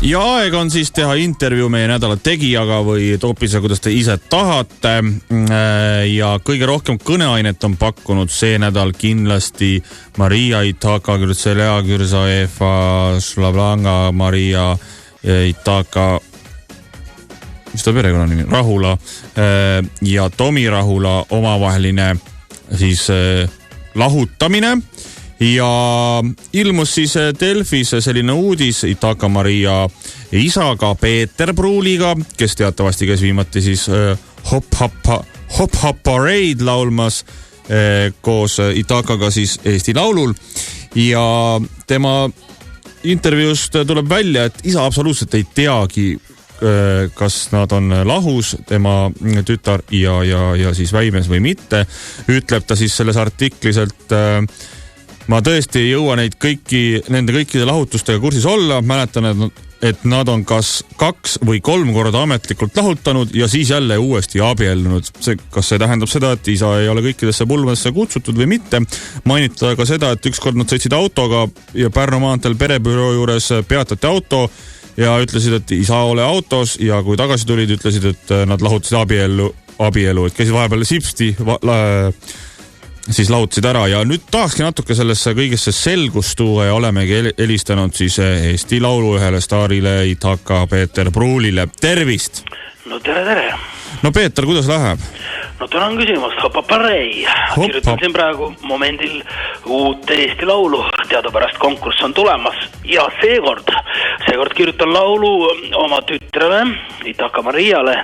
Ja aeg on siis teha intervjuu meie nädala tegijaga või toopise, kuidas te ise tahate. Ja kõige rohkem kõneainet on pakkunud see nädal kindlasti Maria Itaka Kürtselea Kürsaeva Slavlanga Maria Itaka, mis ta perekonna nimi, Rahula ja Tomi Rahula omavaheline siis lahutamine. Ja ilmus siis Delfis selline uudis Itaka Maria isaga Peeter Pruuliga, kes teatavasti käis viimati siis Hop Parade laulmas koos Itakaga siis Eesti Laulul. Ja tema intervjuust tuleb välja, et isa absoluutselt ei teagi, kas nad on lahus, tema tütar ja siis väimes või mitte. Ütleb ta siis selles artiklis, et ma tõesti ei jõua nende kõikide lahutustega kursis olla. Mäletan, et nad on kas 2 või 3 korda ametlikult lahutanud ja siis jälle uuesti abiellunud. Kas see tähendab seda, et isa ei ole kõikidesse pulmadesse kutsutud või mitte? Mainitada ka seda, et ükskord nad sõitsid autoga ja Pärnu maanteel perebüroo juures peatati auto ja ütlesid, et isa ole autos ja kui tagasi tulid, ütlesid, et nad lahutasid abielu, et käisid vahepeal sipsti siis lahutasid ära ja nüüd tahakski natuke sellesse kõigesse selgust tuua ja olemegi helistanud siis Eesti Laulu ühele staarile Itaka Peeter Pruulile. Tervist! No tere! No Peeter, kuidas läheb? No tänan küsimast, Hoppaparei. Kirjutan siin praegu momendil uut Eesti Laulu, teadupärast konkurss on tulemas ja seekord kirjutan laulu oma tütrele, Itaka Mariale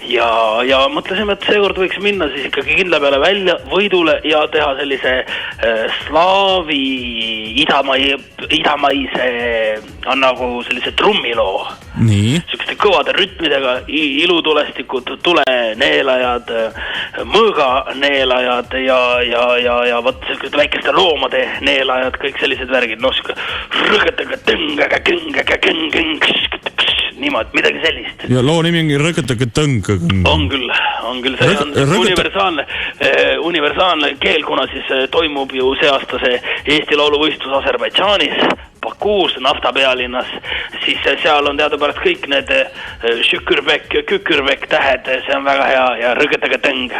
ja mõtlesime, et seekord võiks minna siis ikkagi kindla peale välja võidule ja teha sellise slaavi idamaise nagu sellise trummiloo. Nii. Sükeste kõvade rütmidega, ilutulestikud, tuleneelajad, mõõganeelajad ja võt väikeste loomade neelajad, kõik sellised värgid, rõgetaga tõngaga niimoodi, midagi sellist. Ja loo nimi on rõgetaga tõngaga. On küll, see on universaalne keel, kuna siis toimub ju see aasta see Eesti lauluvõistlus Aserbaidžaanis, Bakuus, naftapealinnas, siis seal on teadupärast kõik need kükürbek tähed, see on väga hea ja rõgetaga tõng.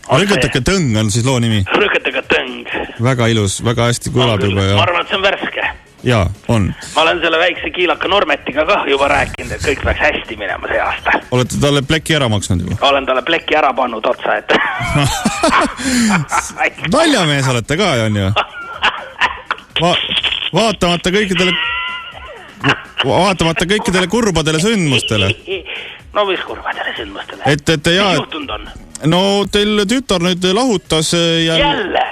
Rõgetaga tõng on siis loo nimi? Rõgetaga tõng. Väga ilus, väga hästi kuulab juba. Ma arvan, et see on värske. Jaa, on. Ma olen selle väikse kiilaka Normetiga ka juba rääkinud, et kõik peaks hästi minema see aasta. Olete talle pleki ära maksnud juba? Olen talle pleki ära pannud otsa, et... Naljamees olete ka, on ju? Vaatamata kõikidele kurbadele sündmustele. No mis kurbadele sündmustele? Et jaa... Mis juhtunud on? No teil tütar nüüd lahutas jälle?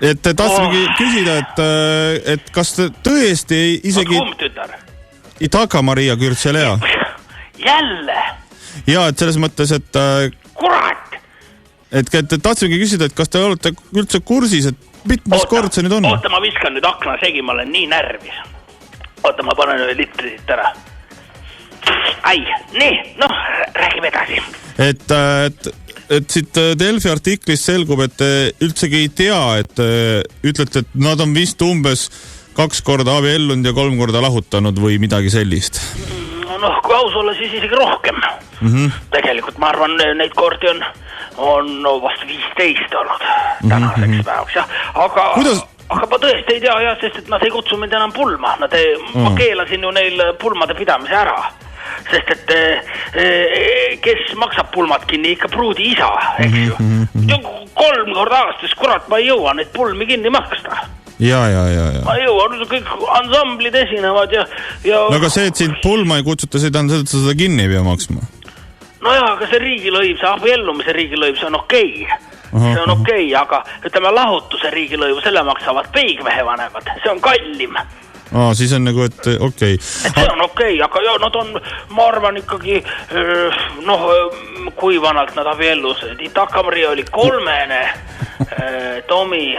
Et tahtsimegi küsida, et kas te tõesti isegi... Kumb tütar? Itaka Maria Kürtselea. Jälle? Jaa, et selles mõttes, et... Kurat! Et tahtsimegi küsida, et kas te olete üldse kursis, et mitmes kord see nüüd on? Oota, ma viskan nüüd akna segi, ma olen nii närvis. Oota, ma panen ühe litri siit ära. Ai, nii, räägime edasi. Et siit Delfi artiklist selgub, et te üldsegi ei tea, et ütlete, et nad on vist umbes 2 korda abiellunud ja 3 korda lahutanud või midagi sellist. Kui aus olla, siis isegi rohkem. Tegelikult ma arvan, neid kordi on vast 15 olnud tänaseks päevaks, jah. Aga ma tõesti ei tea, sest et nad ei kutsu mind enam pulma. Ma keelasin ju neil pulmade pidamise ära. Sest et kes maksab pulmad kinni, ikka pruudi isa, eks ju. 3 korda aastas, kurat, ma ei jõua neid pulmi kinni maksta. Ja. Ma ei jõua, kõik ansamblid esinevad ja... No aga see, et sind pulma ei kutsuta, see tähendab, et sa seda kinni ei pea maksma. No jaa, aga see riigilõiv, see abiellumise riigilõiv, see on okei. See on okei, aga ütleme lahutuse riigilõivu, selle maksavad peigmehe vanemad, see on kallim. Siis on nagu, et okei. Et see on okei, aga jah, nad on, ma arvan ikkagi, kui vanalt nad abiellusid. Itaka Maria oli 3, Tomi,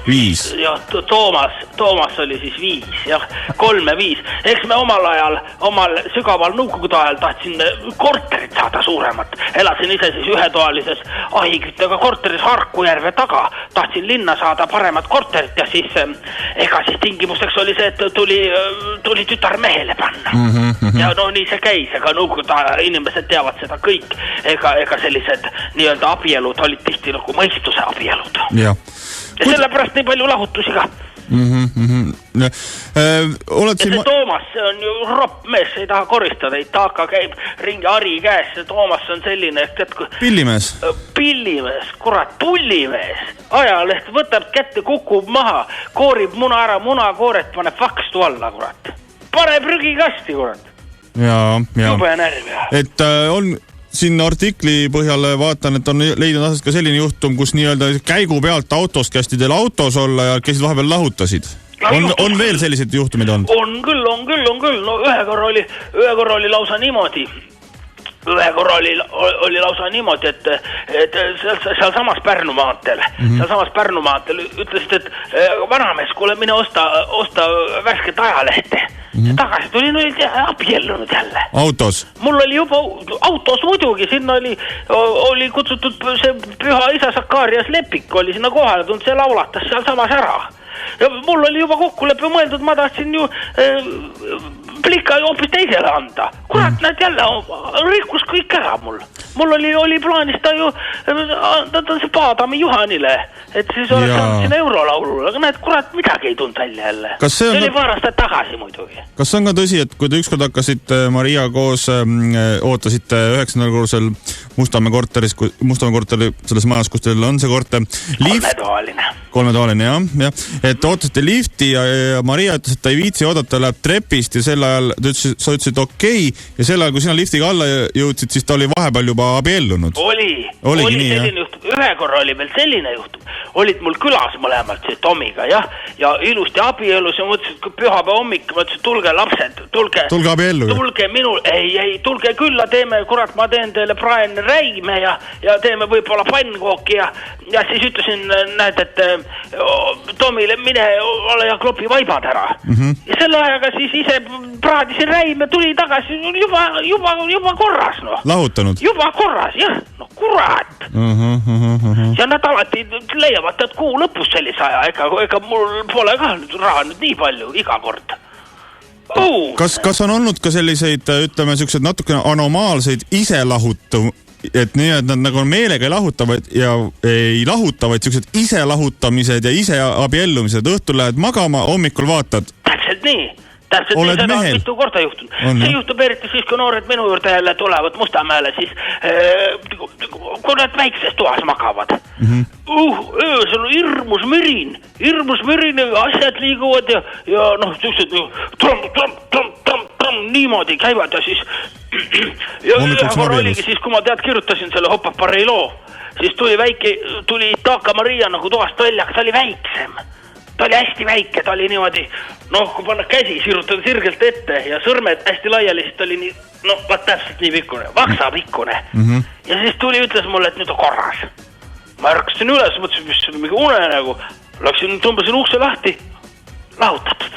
5. Ja Toomas oli siis 5, jah, 3 ja 5. Eks me omal sügaval nõukogude ajal tahtsin korterit saada suuremat. Elasin ise siis ühetoalises ahiküttega korteris Harkujärve taga. Tahtsin linna saada paremat korterit ja siis ega siis tingimuseks oli see, et tuli tütar mehele panna. Ja no nii see käis, ega nõukogude inimesed teavad seda kõik. Ega sellised nii-öelda abielud olid tihti nagu mõistuse abielud. Ja sellepärast nii palju lahutusi ka. Ja see Toomas, see on ju ropp mees, ei taha koristada, ei taaka käib ringi Ari käes, see Toomas on selline pillimees, kurat, pullimees, ajaleht võtab kätte, kukub maha, koorib muna ära, munakooret paneb vakstu alla, kurat, paneb prügikasti, kurat. Jube närv. Et on siin artikli põhjal vaatan, et on leidnud asjast ka selline juhtum, kus nii-öelda käigu pealt autost kästi teil autos olla ja käisid vahepeal lahutasid. On veel selliseid juhtumid olnud? On küll. No ühe korra oli lausa niimoodi. Et seal samas Pärnu maanteel ütlesid, et vanamees, kuule, mine osta värsket ajalehte. Tagasi tulin, oli abiellunud jälle. Autos? Mul oli juba autos muidugi, sinna oli kutsutud see püha isa Sakarias Lepik, oli sinna kohale tulnud, see laulatas seal samas ära. Ja mul oli juba kokkulepe mõeldud, ma tahtsin ju plika hoopis teisele anda. Kurat, näed jälle, rikkus kõik ära mul. Mul oli plaanis ta ju, ta see Paadami Juhanile, et siis oleks saanud sinna eurolaulule, aga näed, kurat, midagi ei tulnud välja jälle. See oli paar aastat tagasi muidugi. Kas on ka tõsi, et kui te ükskord hakkasite Maria koos, ootasite 9. kursel Mustamäe korteri selles majas, kus teil on see korter? Kolmetoaline, jah. Et ootasite lifti ja Maria ütles, et ta ei viitsi oodata, läheb trepist ja sel ajal sa ütlesid okei, ja sel ajal, kui sina liftiga alla jõudsid, siis ta oli vahepeal juba abiellunud. Oli selline juhtum. Ühe korra oli veel selline juhtum. Olid mul külas mõlemalt see Tomiga, jah, ja ilusti abielus ja mõtlesin, et kui pühapäeva hommik, mõtlesin, tulge lapsed, tulge abielluga. Tulge minul, ei, tulge külla, teeme, kurat, ma teen teile praen räime ja teeme võib-olla pannkooki ja siis ütlesin, näed, et Tomile mine ole ja klopi vaibad ära. Ja selle ajaga siis ise praadisin räime, tuli tagasi juba korras, noh. Lahutanud? Juba korras, jah, no kurat. Ja nad alati leiavad, et kuu lõpus sellise aja, ega mul pole ka raha nüüd nii palju iga kord. Kas on olnud ka selliseid, ütleme, sellised natukene anomaalseid et nii, et nad nagu meelega ei lahuta, vaid sellised ise lahutamised ja ise abiellumised, õhtul lähed magama, hommikul vaatad? Täpselt nii, seda on mitu korda juhtunud. See juhtub eriti siis, kui noored minu juurde jälle tulevad Mustamäele, siis kui nad väikses toas magavad. Öösel on hirmus mürin, asjad liiguvad ja noh, niimoodi käivad ja siis ühe korra oligi siis, kui ma kirjutasin selle Hoppaparei loo, siis tuli Taaka Maria nagu toast välja, aga ta oli väiksem. Ta oli hästi väike, ta oli niimoodi, noh, kui panna käsi, sirutada sirgelt ette ja sõrmed hästi laiali, siis ta oli nii, noh, täpselt nii pikkune, vaksapikkune. Ja siis ütles mulle, et nüüd on korras. Ma ärkasin üles, mõtlesin, mis see on mingi une nagu. Tõmbasin ukse lahti, lahutatud.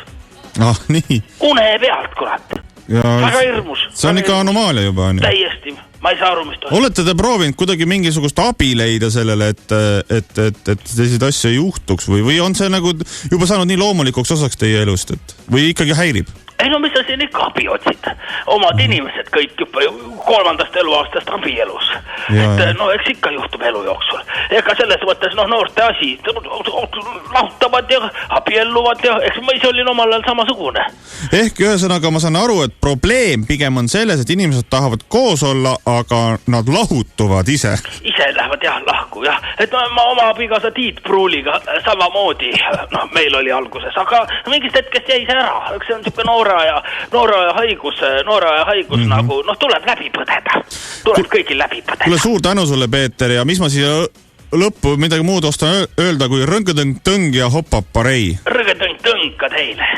Nii. Une pealt, kurat. Väga hirmus. See on ikka anomaalia juba. Täiesti. Ma ei saa aru, mis toimub. Olete te proovinud kuidagi mingisugust abi leida sellele, et selliseid asju ei juhtuks või on see nagu juba saanud nii loomulikuks osaks teie elust, või ikkagi häirib? Ei no, mis sa siin ikka abi otsid? Omad inimesed kõik juba 3. eluaastast abielus. Et no, eks ikka juhtub elu jooksul. Ega selles mõttes, noorte asi, lahutavad ja abielluvad ja eks ma ise olin omal ajal samasugune. Ehk ühesõnaga ma saan aru, et probleem pigem on selles, et inimesed tahavad koos olla, aga nad lahutuvad ise. Ise lähevad lahku, jah. Et ma oma abikaasa Tiit Pruuliga samamoodi, meil oli alguses, aga mingist hetkest jäi see ära. Eks see on siuke noore aja haigus nagu, tuleb läbi põdeda. Tuleb kõigil läbi põdeda. Tule suur tänu sulle, Peeter, ja mis ma siia lõppu midagi muud ostan öelda kui rõngõdõng-tõng ja Hoppaparei. Rõngõdõng-tõng ka teile.